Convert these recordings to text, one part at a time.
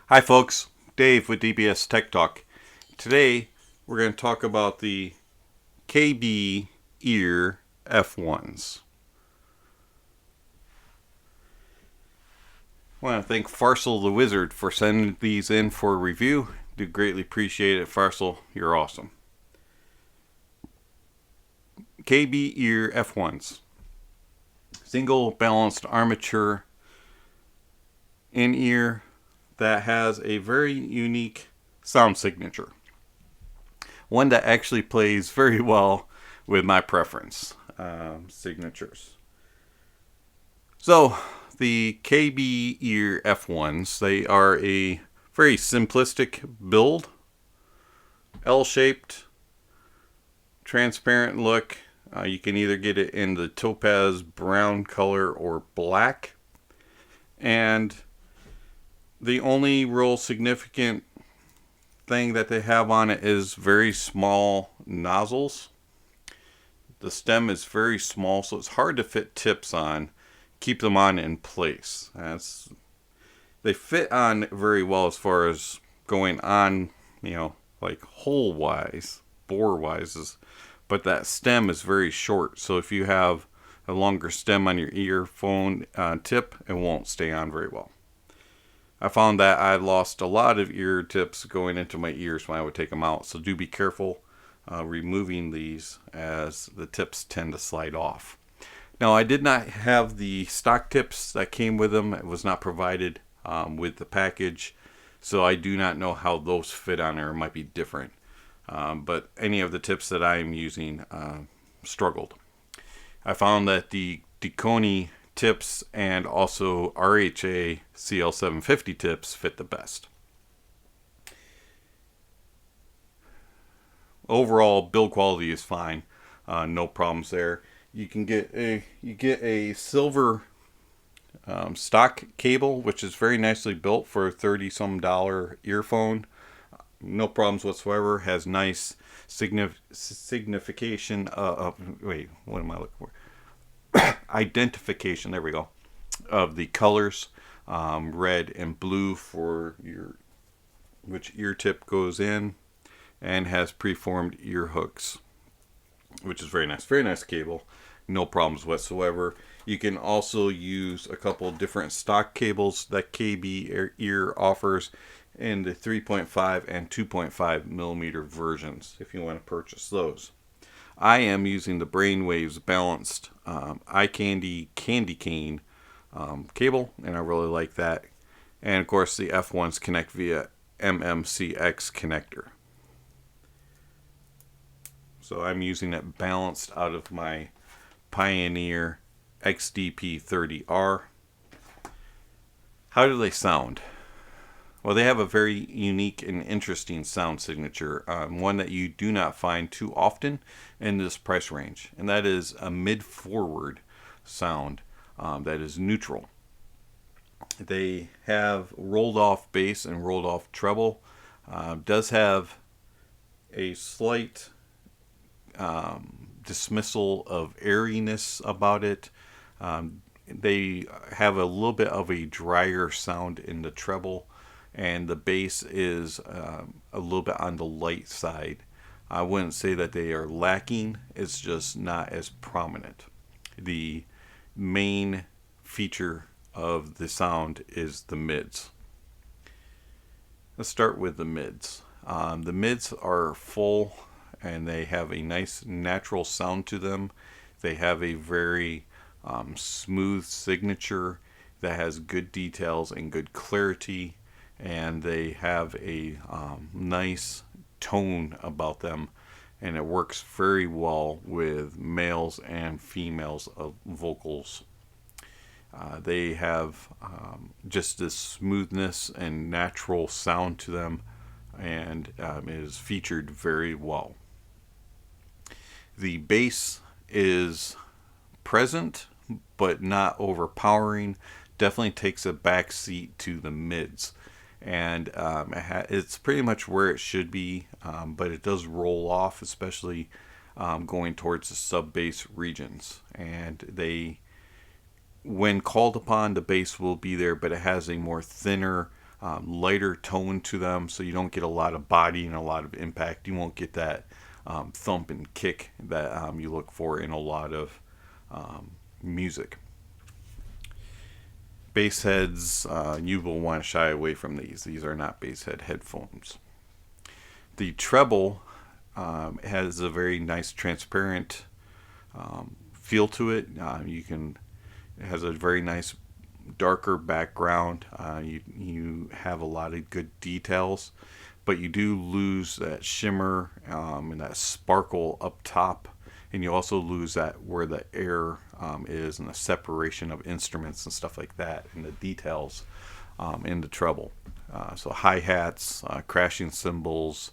Hi folks, Dave with DBS Tech Talk. Today we're going to talk about the KB Ear F1s. I want to thank Farsil the Wizard for sending these in for review. Do greatly appreciate it, Farsil. You're awesome. KB Ear F1s. Single balanced armature in-ear that has a very unique sound signature. One that actually plays very well with my preference signatures. So, the KB Ear F1s, they are a very simplistic build. L-shaped, transparent look. You can either get it in the topaz brown color or black. And the only real significant thing that they have on it is very small nozzles. The stem is very small, so it's hard to fit tips on, keep them on in place. They fit on very well as far as going on, like hole wise, bore wise, but that stem is very short. So if you have a longer stem on your earphone tip, it won't stay on very well. I found that I lost a lot of ear tips going into my ears when I would take them out. So do be careful removing these, as the tips tend to slide off. Now, I did not have the stock tips that came with them. It was not provided with the package. So I do not know how those fit on there. It might be different. But any of the tips that I am using struggled. I found that the Deconi tips and also RHA CL750 tips fit the best. Overall, build quality is fine. No problems there. You get a silver stock cable, which is very nicely built for a $30-some earphone. No problems whatsoever. Has nice signification wait, what am I looking for? Identification, there we go, of the colors, red and blue for which ear tip goes in, and has preformed ear hooks, which is very nice cable. No problems whatsoever. You can also use a couple different stock cables that KB Ear offers in the 3.5 and 2.5 millimeter versions if you want to purchase those. I am using the Brainwaves balanced eye candy cane cable, and I really like that. And of course, the F1s connect via MMCX connector. So I'm using it balanced out of my Pioneer XDP30R. How do they sound? Well, they have a very unique and interesting sound signature, one that you do not find too often in this price range, and that is a mid-forward sound that is neutral. They have rolled off bass and rolled off treble. Does have a slight dismissal of airiness about it. They have a little bit of a drier sound in the treble, and the bass is a little bit on the light side. I wouldn't say that they are lacking, it's just not as prominent. The main feature of the sound is the mids. Let's start with the mids. The mids are full and they have a nice natural sound to them. They have a very smooth signature that has good details and good clarity, and they have a nice tone about them, and it works very well with males and females of vocals. They have just this smoothness and natural sound to them, and is featured very well. The bass is present but not overpowering. Definitely takes a back seat to the mids, and it's pretty much where it should be, but it does roll off, especially going towards the sub bass regions, and they, when called upon, the bass will be there, but it has a more thinner lighter tone to them, so you don't get a lot of body and a lot of impact. You won't get that thump and kick that you look for in a lot of music. Bass heads, you will want to shy away from these. These are not bass head headphones. The treble has a very nice transparent feel to it. It has a very nice darker background. You have a lot of good details, but you do lose that shimmer and that sparkle up top, and you also lose that where the air is and the separation of instruments and stuff like that, and the details in the treble. So hi-hats, crashing cymbals,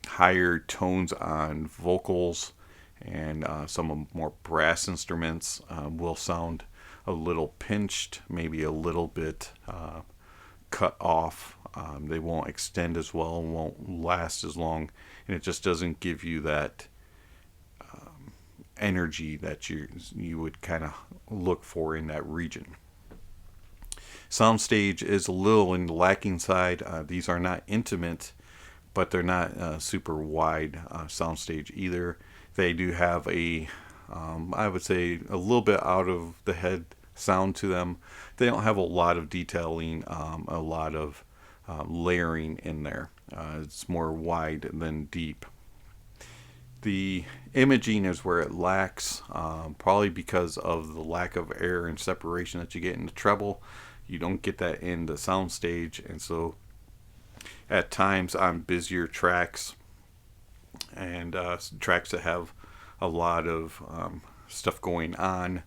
higher tones on vocals, and some more brass instruments will sound a little pinched, maybe a little bit cut off. They won't extend as well and won't last as long, and it just doesn't give you that energy that you would kind of look for in that region. Soundstage is a little in the lacking side. These are not intimate, but they're not super wide soundstage either. They do have I would say a little bit out of the head sound to them. They don't have a lot of detailing, a lot of layering in there. It's more wide than deep. The imaging is where it lacks, probably because of the lack of air and separation that you get in the treble. You don't get that in the soundstage, and so at times on busier tracks and tracks that have a lot of stuff going on,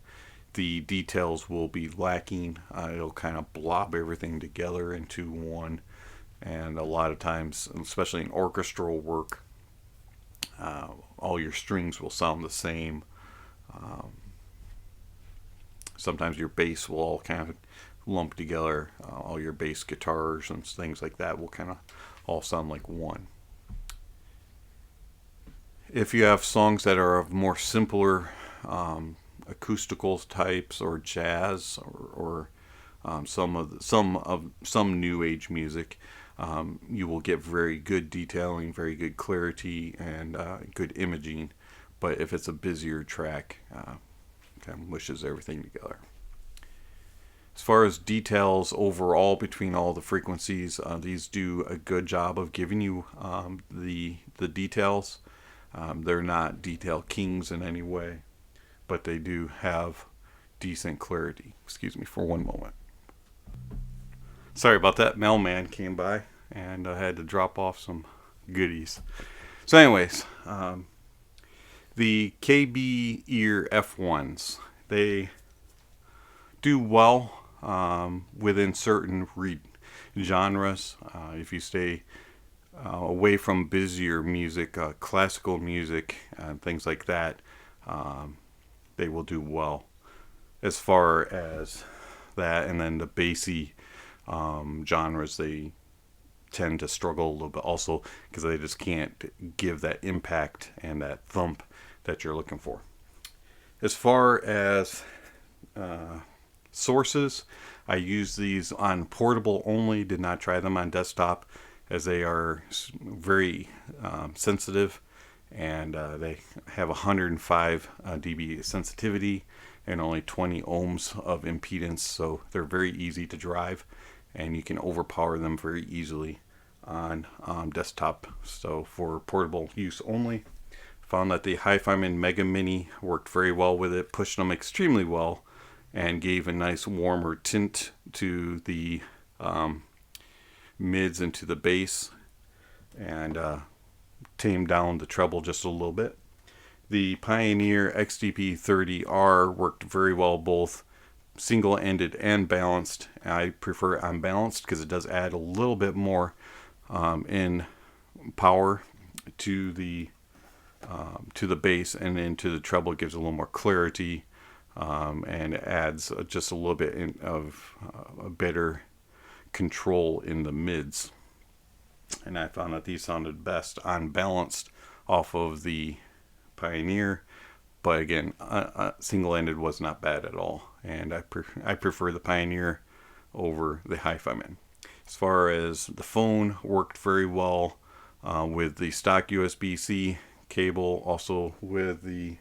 the details will be lacking. It'll kind of blob everything together into one, and a lot of times, especially in orchestral work, all your strings will sound the same. Sometimes your bass will all kind of lump together. All your bass guitars and things like that will kind of all sound like one. If you have songs that are of more simpler acoustical types or jazz or some new age music, you will get very good detailing, very good clarity, and good imaging. But if it's a busier track, kind of mushes everything together. As far as details overall between all the frequencies, these do a good job of giving you the details. They're not detail kings in any way, but they do have decent clarity. Excuse me for one moment. Sorry about that. Mailman came by and I had to drop off some goodies. So anyways, the KB Ear F1s, they do well within certain genres. If you stay away from busier music, classical music, things like that, they will do well as far as that. And then the bassy genres, they tend to struggle a little bit also because they just can't give that impact and that thump that you're looking for. As far as sources, I use these on portable only, did not try them on desktop as they are very sensitive, and they have 105 dB sensitivity and only 20 ohms of impedance, so they're very easy to drive and you can overpower them very easily on desktop. So for portable use only, found that the Hi-Fiman Mega Mini worked very well with it, pushed them extremely well, and gave a nice warmer tint to the mids and to the bass, and tamed down the treble just a little bit. The Pioneer XDP30R worked very well both single-ended and balanced. I prefer unbalanced because it does add a little bit more in power to the bass, and then to the treble it gives a little more clarity, and it adds just a little bit of a better control in the mids. And I found that these sounded best unbalanced off of the Pioneer, but again, single-ended was not bad at all, and I prefer the Pioneer over the Hi-Fiman. As far as the phone, worked very well with the stock USB-C cable, also with the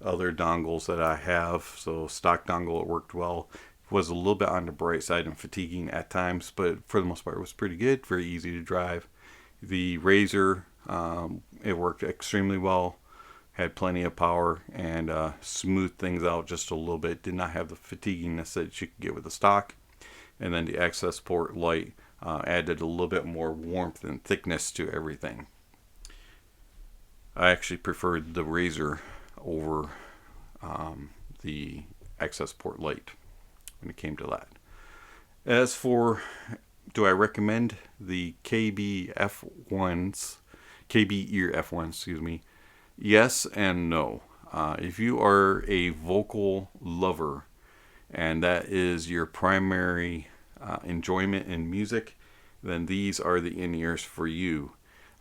other dongles that I have. So stock dongle, it worked well. It was a little bit on the bright side and fatiguing at times, but for the most part it was pretty good, very easy to drive. The Razor, it worked extremely well, had plenty of power, and smoothed things out just a little bit. Did not have the fatiguiness that you could get with the stock. And then the access port light added a little bit more warmth and thickness to everything. I actually preferred the Razor over the access port light when it came to that. As for, do I recommend the KB ear F1s, excuse me? Yes and no. If you are a vocal lover and that is your primary enjoyment in music, then these are the in-ears for you.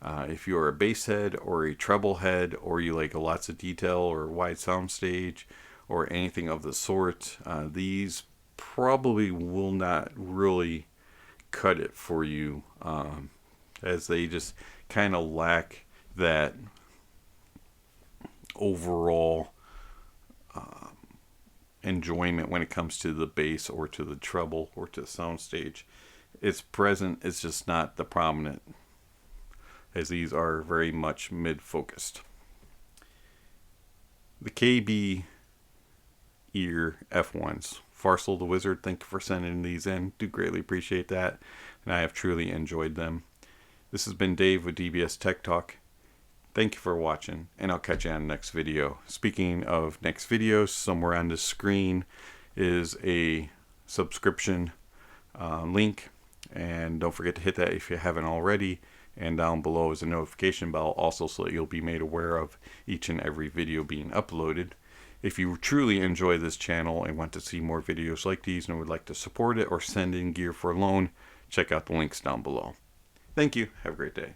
If you're a bass head or a treble head, or you like lots of detail or wide sound stage or anything of the sort, these probably will not really cut it for you, as they just kind of lack that overall enjoyment when it comes to the bass or to the treble or to the sound stage. It's present, it's just not the prominent, as these are very much mid-focused. The KB ear F1s. Farsil the Wizard, thank you for sending these in. Do greatly appreciate that, and I have truly enjoyed them. This has been Dave with DBS Tech Talk. Thank you for watching, and I'll catch you on the next video. Speaking of next videos, somewhere on the screen is a subscription link, and don't forget to hit that if you haven't already. And down below is a notification bell also, so that you'll be made aware of each and every video being uploaded. If you truly enjoy this channel and want to see more videos like these and would like to support it or send in gear for a loan, check out the links down below. Thank you. Have a great day.